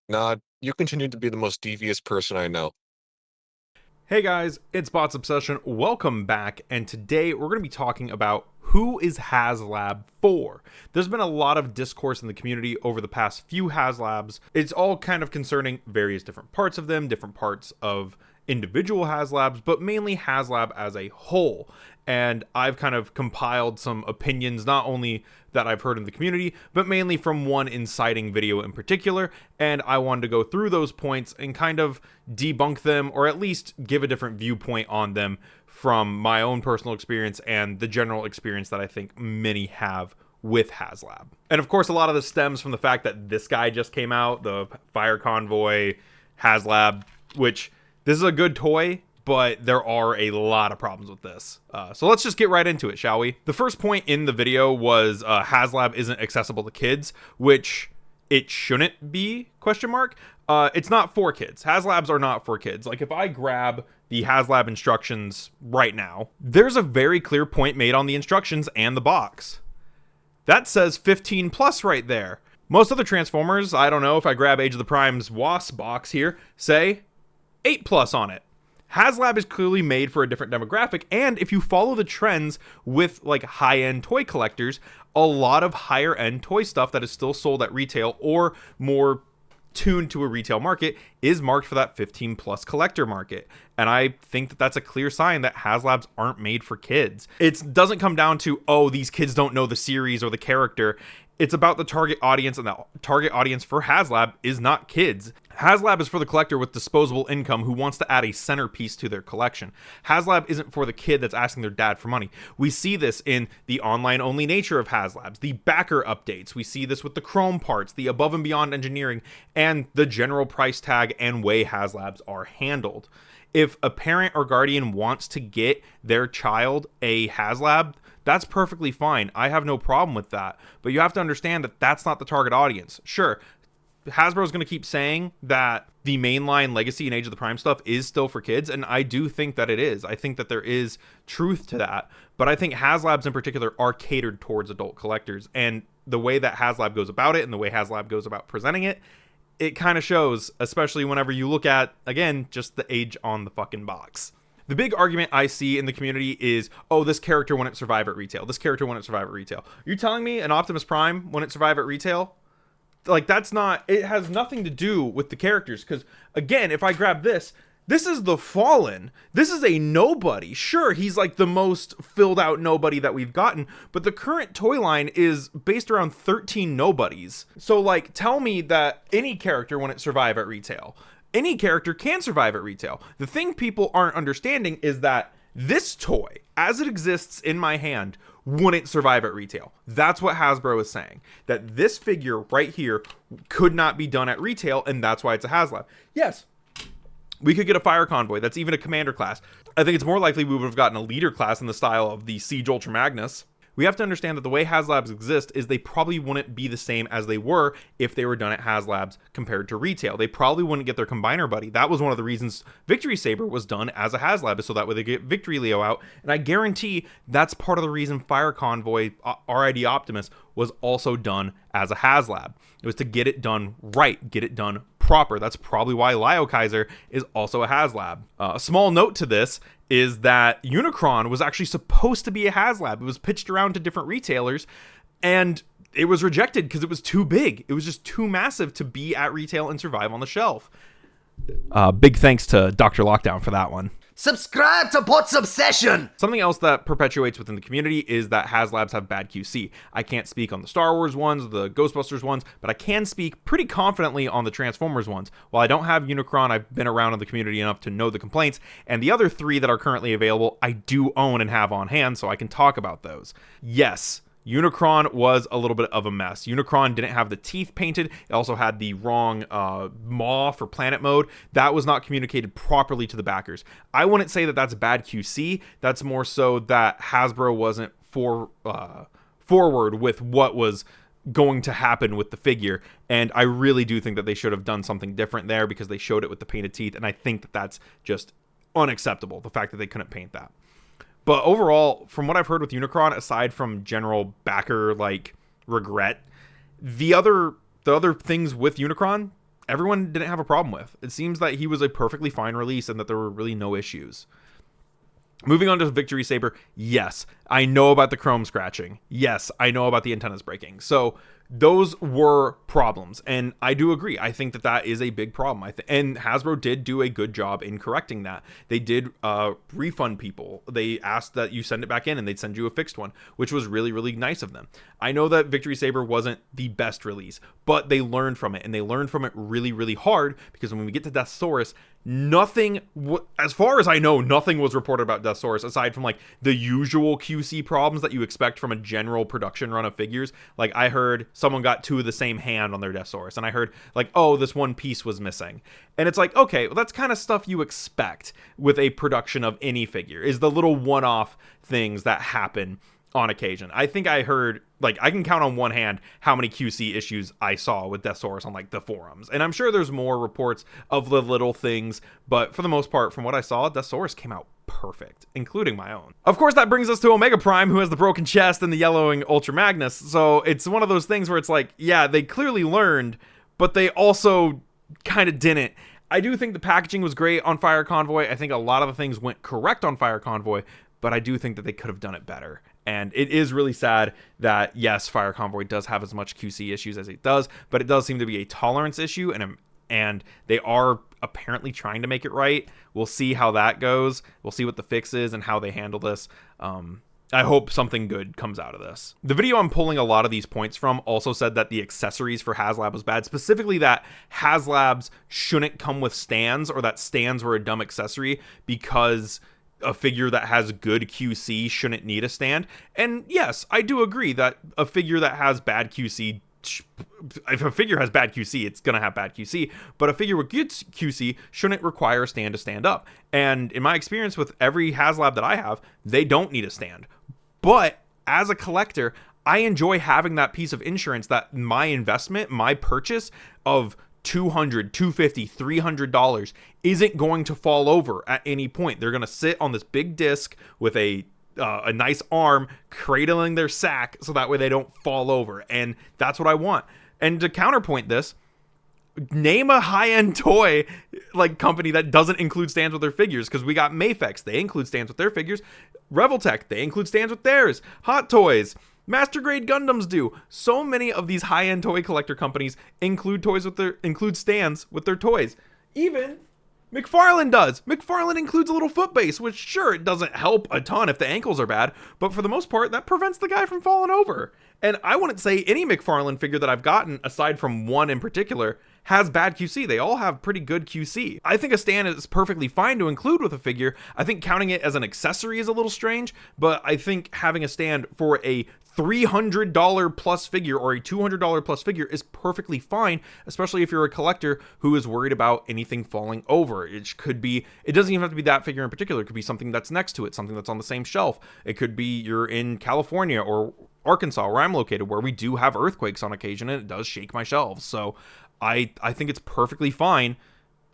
Nah, you continue to be the most devious person I know. Hey guys, it's Bots Obsession. Welcome back, and today we're going to be talking about who is Haslab for. There's been a lot of discourse in the community over the past few Haslabs. It's all kind of concerning various different parts of them, different parts of individual Haslabs, but mainly Haslab as a whole. And I've kind of compiled some opinions, not only that I've heard in the community, but mainly from one inciting video in particular. And I wanted to go through those points and kind of debunk them, or at least give a different viewpoint on them from my own personal experience and the general experience that I think many have with Haslab. And of course, a lot of this stems from the fact that this guy just came out, the Fire Convoy Haslab, which this is a good toy, but there are a lot of problems with this. So let's just get right into it, shall we? The first point in the video was Haslab isn't accessible to kids, which it shouldn't be, question mark. It's not for kids. Haslabs are not for kids. Like, if I grab the Haslab instructions right now, there's a very clear point made on the instructions and the box. That says 15 plus right there. Most other Transformers, I don't know, if I grab Age of the Prime's Wasp box here, say 8 plus on it. Haslab is clearly made for a different demographic, and if you follow the trends with like high-end toy collectors, a lot of higher-end toy stuff that is still sold at retail or more tuned to a retail market is marked for that 15 plus collector market. And I think that that's a clear sign that Haslabs aren't made for kids. It doesn't come down to, oh, these kids don't know the series or the character. It's about the target audience, and the target audience for Haslab is not kids. Haslab is for the collector with disposable income who wants to add a centerpiece to their collection. Haslab isn't for the kid that's asking their dad for money. We see this in the online-only nature of Haslabs, the backer updates. We see this with the chrome parts, the above and beyond engineering, and the general price tag and way Haslabs are handled. If a parent or guardian wants to get their child a Haslab, that's perfectly fine. I have no problem with that. But you have to understand that that's not the target audience. Sure, Hasbro is going to keep saying that the mainline Legacy and Age of the Prime stuff is still for kids, and I do think that it is. I think that there is truth to that. But I think Haslabs in particular are catered towards adult collectors. And the way that Haslab goes about it and the way Haslab goes about presenting it, it kind of shows, especially whenever you look at, again, just the age on the fucking box. The big argument I see in the community is, oh, this character wouldn't survive at retail. This character wouldn't survive at retail. You're telling me an Optimus Prime wouldn't survive at retail? Like, that's not, it has nothing to do with the characters. Because, again, if I grab this is the Fallen. This is a nobody. Sure, he's like the most filled out nobody that we've gotten, but the current toy line is based around 13 nobodies. So, like, tell me that any character wouldn't survive at retail. Any character can survive at retail. The thing people aren't understanding is that this toy, as it exists in my hand, wouldn't survive at retail. That's what Hasbro is saying. That this figure right here could not be done at retail, and that's why it's a Haslab. Yes, we could get a Fire Convoy. That's even a Commander class. I think it's more likely we would have gotten a Leader class in the style of the Siege Ultra Magnus. We have to understand that the way Haslabs exist is they probably wouldn't be the same as they were if they were done at Haslabs compared to retail. They probably wouldn't get their Combiner Buddy. That was one of the reasons Victory Saber was done as a Haslab, is so that way they get Victory Leo out. And I guarantee that's part of the reason Fire Convoy RID Optimus was also done as a Haslab. It was to get it done right, get it done proper. That's probably why Lio Kaiser is also a Haslab. A small note to this is that Unicron was actually supposed to be a Haslab. It was pitched around to different retailers, and it was rejected because it was too big. It was just too massive to be at retail and survive on the shelf. Big thanks to Dr. Lockdown for that one. Subscribe to Bots Obsession! Something else that perpetuates within the community is that Haslabs have bad QC. I can't speak on the Star Wars ones, the Ghostbusters ones, but I can speak pretty confidently on the Transformers ones. While I don't have Unicron, I've been around in the community enough to know the complaints, and the other three that are currently available, I do own and have on hand, so I can talk about those. Yes, Unicron was a little bit of a mess. Unicron didn't have the teeth painted. It also had the wrong maw for planet mode. That was not communicated properly to the backers. I wouldn't say that that's bad QC. That's more so that Hasbro wasn't forward with what was going to happen with the figure, and I really do think that they should have done something different there because they showed it with the painted teeth, and I think that that's just unacceptable, the fact that they couldn't paint that. But overall, from what I've heard with Unicron, aside from general backer like regret, the other things with Unicron, everyone didn't have a problem with. It seems that he was a perfectly fine release and that there were really no issues. Moving on to Victory Saber, yes, I know about the chrome scratching. Yes, I know about the antennas breaking. So those were problems, and I do agree. I think that that is a big problem. And Hasbro did do a good job in correcting that. They did refund people. They asked that you send it back in, and they'd send you a fixed one, which was really, really nice of them. I know that Victory Saber wasn't the best release, but they learned from it, and they learned from it really, really hard, because when we get to Deathsaurus, nothing, as far as I know, nothing was reported about Deathsaurus aside from like the usual QC problems that you expect from a general production run of figures. Like I heard someone got two of the same hand on their Deathsaurus, and I heard like, oh, this one piece was missing. And it's like, okay, well, that's kind of stuff you expect with a production of any figure, is the little one-off things that happen on occasion. I think I heard, like, I can count on one hand how many QC issues I saw with Deathsaurus on like the forums, and I'm sure there's more reports of the little things, but for the most part, from what I saw, Deathsaurus came out perfect, including my own. Of course, that brings us to Omega Prime, who has the broken chest and the yellowing Ultra Magnus. So it's one of those things where it's like, yeah, they clearly learned, but they also kind of didn't. I do think the packaging was great on Fire Convoy. I think a lot of the things went correct on Fire Convoy, but I do think that they could have done it better. And it is really sad that, yes, Fire Convoy does have as much QC issues as it does, but it does seem to be a tolerance issue, and they are apparently trying to make it right. We'll see how that goes. We'll see what the fix is and how they handle this. I hope something good comes out of this. The video I'm pulling a lot of these points from also said that the accessories for Haslab was bad, specifically that Haslabs shouldn't come with stands, or that stands were a dumb accessory because a figure that has good QC shouldn't need a stand. And yes, I do agree that a figure that has bad QC, if a figure has bad QC, it's going to have bad QC, but a figure with good QC shouldn't require a stand to stand up. And in my experience with every Haslab that I have, they don't need a stand. But as a collector, I enjoy having that piece of insurance that my investment, my purchase of $200, $250, $300 isn't going to fall over at any point. They're going to sit on this big disc with a nice arm cradling their sack, so that way they don't fall over. And that's what I want. And to counterpoint this, name a high-end toy like company that doesn't include stands with their figures, because we got Mafex, they include stands with their figures. Reveltech, they include stands with theirs. Hot Toys, Master Grade Gundams do. So many of these high-end toy collector companies include stands with their toys. Even McFarlane does. McFarlane includes a little foot base, which sure, it doesn't help a ton if the ankles are bad, but for the most part, that prevents the guy from falling over. And I wouldn't say any McFarlane figure that I've gotten, aside from one in particular, has bad QC. They all have pretty good QC. I think a stand is perfectly fine to include with a figure. I think counting it as an accessory is a little strange, but I think having a stand for a $300 plus figure or a $200 plus figure is perfectly fine, especially if you're a collector who is worried about anything falling over. It doesn't even have to be that figure in particular. It could be something that's next to it, something that's on the same shelf. It could be you're in California or Arkansas, where I'm located, where we do have earthquakes on occasion, and it does shake my shelves. So I think it's perfectly fine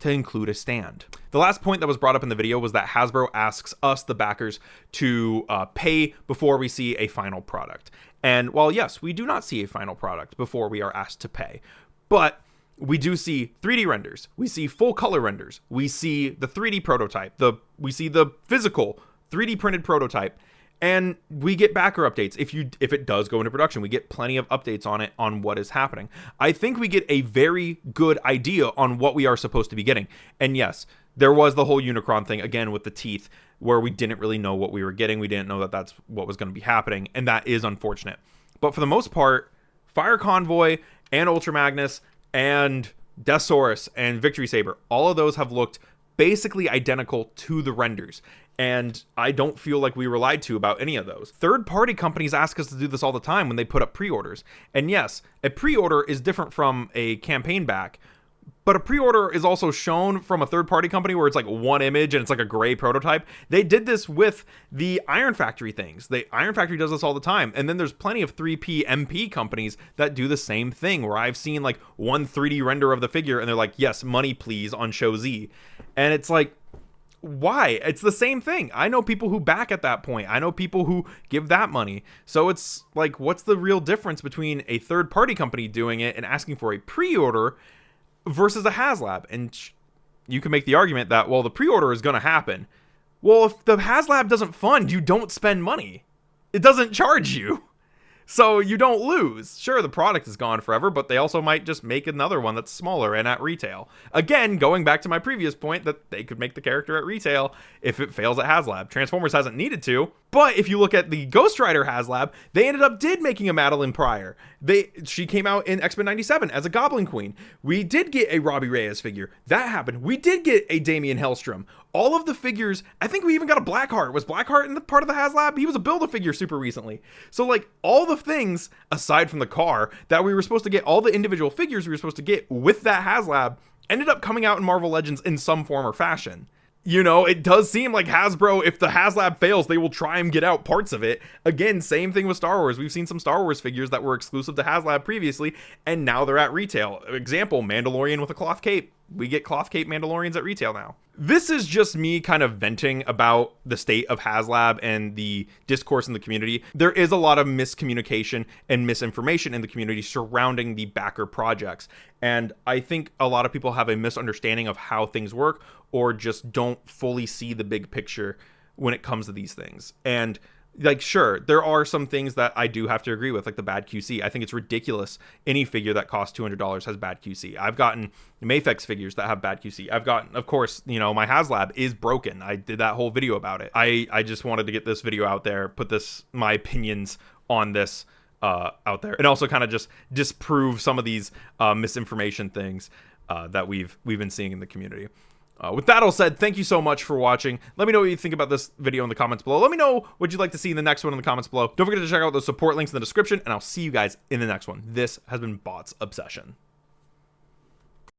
to include a stand. The last point that was brought up in the video was that Hasbro asks us, the backers, to pay before we see a final product. And while yes, we do not see a final product before we are asked to pay, but we do see 3D renders, we see full color renders, we see the 3D prototype, we see the physical 3D printed prototype, and we get backer updates. If it does go into production, we get plenty of updates on it, on what is happening. I think we get a very good idea on what we are supposed to be getting. And yes, there was the whole Unicron thing, again, with the teeth, where we didn't really know what we were getting. We didn't know that that's what was going to be happening, and that is unfortunate. But for the most part, Fire Convoy and Ultra Magnus and Deathsaurus and Victory Saber, all of those have looked basically identical to the renders. And I don't feel like we were lied to about any of those. Third-party companies ask us to do this all the time when they put up pre-orders. And yes, a pre-order is different from a campaign back, but a pre-order is also shown from a third-party company where it's like one image and it's like a gray prototype. They did this with the Iron Factory things. The Iron Factory does this all the time. And then there's plenty of 3P MP companies that do the same thing, where I've seen like one 3D render of the figure and they're like, yes, money please on show Z. And it's like, why? It's the same thing. I know people who back at that point. I know people who give that money. So it's like, what's the real difference between a third-party company doing it and asking for a pre-order versus a Haslab. And you can make the argument that, well, the pre-order is going to happen. Well, if the Haslab doesn't fund, you don't spend money. It doesn't charge you. So you don't lose. Sure, the product is gone forever, but they also might just make another one that's smaller and at retail. Again, going back to my previous point that they could make the character at retail if it fails at Haslab. Transformers hasn't needed to, but if you look at the Ghost Rider Haslab, they ended up making a Madeline Pryor. She came out in X-Men 97 as a Goblin Queen. We did get a Robbie Reyes figure. That happened. We did get a Damian Hellstrom. All of the figures, I think we even got a Blackheart. Was Blackheart in the part of the Haslab? He was a Build-A-Figure super recently. So like all the things, aside from the car, that we were supposed to get, all the individual figures we were supposed to get with that Haslab ended up coming out in Marvel Legends in some form or fashion. You know, it does seem like Hasbro, if the Haslab fails, they will try and get out parts of it. Again, same thing with Star Wars. We've seen some Star Wars figures that were exclusive to Haslab previously, and now they're at retail. Example, Mandalorian with a cloth cape. We get cloth cape Mandalorians at retail now. This is just me kind of venting about the state of Haslab and the discourse in the community. There is a lot of miscommunication and misinformation in the community surrounding the backer projects. And I think a lot of people have a misunderstanding of how things work or just don't fully see the big picture when it comes to these things. And like, sure, there are some things that I do have to agree with, like the bad QC. I think it's ridiculous any figure that costs $200 has bad QC. I've gotten Mafex figures that have bad QC. I've gotten, of course, you know, my Haslab is broken. I did that whole video about it. I just wanted to get this video out there, put my opinions on this out there, and also kind of just disprove some of these misinformation things that we've been seeing in the community. With that all said, thank you so much for watching. Let me know what you think about this video in the comments below. Let me know what you'd like to see in the next one in the comments below. Don't forget to check out those support links in the description, and I'll see you guys in the next one. This has been Bots Obsession.